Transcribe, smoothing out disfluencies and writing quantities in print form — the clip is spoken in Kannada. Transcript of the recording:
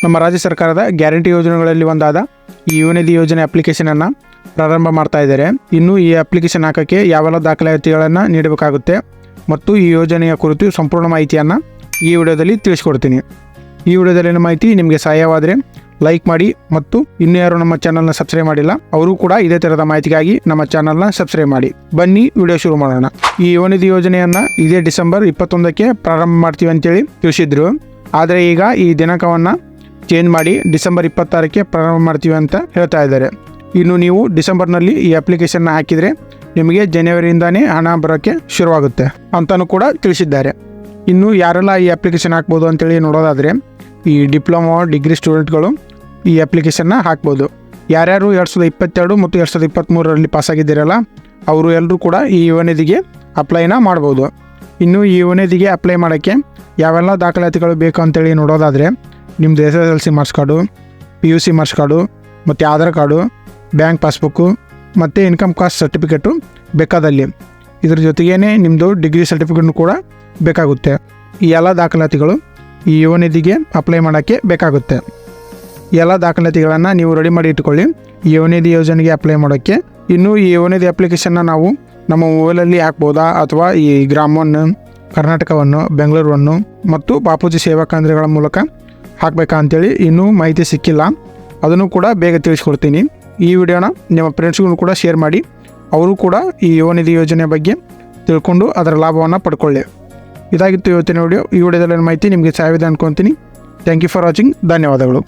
ನಮ್ಮ ರಾಜ್ಯ ಸರ್ಕಾರದ ಗ್ಯಾರಂಟಿ ಯೋಜನೆಗಳಲ್ಲಿ ಒಂದಾದ ಈ ಯುವನಿಧಿ ಯೋಜನೆ ಅಪ್ಲಿಕೇಶನನ್ನು ಪ್ರಾರಂಭ ಮಾಡ್ತಾ ಇದ್ದಾರೆ. ಇನ್ನು ಈ ಅಪ್ಲಿಕೇಶನ್ ಹಾಕೋಕ್ಕೆ ಯಾವೆಲ್ಲ ದಾಖಲಾತಿಗಳನ್ನು ನೀಡಬೇಕಾಗುತ್ತೆ ಮತ್ತು ಈ ಯೋಜನೆಯ ಕುರಿತು ಸಂಪೂರ್ಣ ಮಾಹಿತಿಯನ್ನು ಈ ವಿಡಿಯೋದಲ್ಲಿ ತಿಳಿಸ್ಕೊಡ್ತೀನಿ. ಈ ವಿಡಿಯೋದಲ್ಲಿನ ಮಾಹಿತಿ ನಿಮಗೆ ಸಹಾಯವಾದರೆ ಲೈಕ್ ಮಾಡಿ ಮತ್ತು ಇನ್ನೂ ಯಾರು ನಮ್ಮ ಚಾನಲ್ನ ಸಬ್ಸ್ಕ್ರೈಬ್ ಮಾಡಿಲ್ಲ ಅವರು ಕೂಡ ಇದೇ ಥರದ ಮಾಹಿತಿಗಾಗಿ ನಮ್ಮ ಚಾನಲ್ನ ಸಬ್ಸ್ಕ್ರೈಬ್ ಮಾಡಿ. ಬನ್ನಿ ವಿಡಿಯೋ ಶುರು ಮಾಡೋಣ. ಈ ಯುವನಿಧಿ ಯೋಜನೆಯನ್ನು ಇದೇ ಡಿಸೆಂಬರ್ 21ಕ್ಕೆ ಪ್ರಾರಂಭ ಮಾಡ್ತೀವಿ ಅಂತೇಳಿ ತಿಳಿಸಿದ್ರು. ಆದರೆ ಈಗ ಈ ದಿನಾಂಕವನ್ನು ಚೇಂಜ್ ಮಾಡಿ ಡಿಸೆಂಬರ್ 26ಕ್ಕೆ ಪ್ರಾರಂಭ ಮಾಡ್ತೀವಿ ಅಂತ ಹೇಳ್ತಾ ಇದ್ದಾರೆ. ಇನ್ನು ನೀವು ಡಿಸೆಂಬರ್ನಲ್ಲಿ ಈ ಅಪ್ಲಿಕೇಶನ್ನ ಹಾಕಿದರೆ ನಿಮಗೆ ಜನವರಿಯಿಂದಾನೇ ಹಣ ಬರೋಕ್ಕೆ ಶುರುವಾಗುತ್ತೆ ಅಂತಲೂ ಕೂಡ ತಿಳಿಸಿದ್ದಾರೆ. ಇನ್ನು ಯಾರೆಲ್ಲ ಈ ಅಪ್ಲಿಕೇಶನ್ ಹಾಕ್ಬೋದು ಅಂತೇಳಿ ನೋಡೋದಾದರೆ ಈ ಡಿಪ್ಲೊಮಾ ಡಿಗ್ರಿ ಸ್ಟೂಡೆಂಟ್ಗಳು ಈ ಅಪ್ಲಿಕೇಶನ್ನ ಹಾಕ್ಬೋದು. ಯಾರ್ಯಾರು 2022 ಮತ್ತು 2023ರಲ್ಲಿ ಪಾಸಾಗಿದ್ದೀರಲ್ಲ ಅವರು ಎಲ್ಲರೂ ಕೂಡ ಈ ಯುವನಿಧಿಗೆ ಅಪ್ಲೈನ ಮಾಡ್ಬೋದು. ಇನ್ನು ಈ ಯುವನಿಧಿಗೆ ಅಪ್ಲೈ ಮಾಡೋಕ್ಕೆ ಯಾವೆಲ್ಲ ದಾಖಲಾತಿಗಳು ಬೇಕು ಅಂತೇಳಿ ನೋಡೋದಾದರೆ ನಿಮ್ಮದು SSLC marks card, PUC marks card ಮತ್ತು ಆಧಾರ್ ಕಾರ್ಡು, ಬ್ಯಾಂಕ್ ಪಾಸ್ಬುಕ್ಕು ಮತ್ತು ಇನ್ಕಮ್ ಕಾಸ್ಟ್ ಸರ್ಟಿಫಿಕೇಟು ಬೇಕಾದಲ್ಲಿ. ಇದ್ರ ಜೊತೆಗೇ ನಿಮ್ಮದು ಡಿಗ್ರಿ ಸರ್ಟಿಫಿಕೇಟ್ನು ಕೂಡ ಬೇಕಾಗುತ್ತೆ. ಈ ಎಲ್ಲ ದಾಖಲಾತಿಗಳು ಈ ಯುವನಿಧಿಗೆ ಅಪ್ಲೈ ಮಾಡೋಕ್ಕೆ ಬೇಕಾಗುತ್ತೆ. ಈ ಎಲ್ಲ ದಾಖಲಾತಿಗಳನ್ನು ನೀವು ರೆಡಿ ಮಾಡಿ ಇಟ್ಕೊಳ್ಳಿ ಈ ಯುವನಿಧಿ ಯೋಜನೆಗೆ ಅಪ್ಲೈ ಮಾಡೋಕ್ಕೆ. ಇನ್ನು ಈ ಯುವನಿಧಿ ಅಪ್ಲಿಕೇಶನ್ನ ನಾವು ನಮ್ಮ ಮೊಬೈಲಲ್ಲಿ ಹಾಕ್ಬೋದಾ ಅಥವಾ ಈ ಗ್ರಾಮವನ್ನು, ಕರ್ನಾಟಕವನ್ನು, ಬೆಂಗಳೂರನ್ನು ಮತ್ತು ಬಾಪೂಜಿ ಸೇವಾ ಕೇಂದ್ರಗಳ ಮೂಲಕ ಹಾಕಬೇಕಾ ಅಂತೇಳಿ ಇನ್ನೂ ಮಾಹಿತಿ ಸಿಕ್ಕಿಲ್ಲ. ಅದನ್ನು ಕೂಡ ಬೇಗ ತಿಳಿಸ್ಕೊಡ್ತೀನಿ. ಈ ವಿಡಿಯೋನ ನಿಮ್ಮ ಫ್ರೆಂಡ್ಸ್ಗೂ ಕೂಡ ಶೇರ್ ಮಾಡಿ, ಅವರು ಕೂಡ ಈ ಯುವನಿಧಿ ಯೋಜನೆ ಬಗ್ಗೆ ತಿಳ್ಕೊಂಡು ಅದರ ಲಾಭವನ್ನು ಪಡ್ಕೊಳ್ಳಿ. ಇದಾಗಿತ್ತು ಇವತ್ತಿನ ವಿಡಿಯೋ. ಈ ವಿಡಿಯೋದಲ್ಲಿ ಮಾಹಿತಿ ನಿಮಗೆ ಸಹಾಯವಿದೆ ಅಂದ್ಕೊತೀನಿ. Thank you for watching. ಧನ್ಯವಾದಗಳು.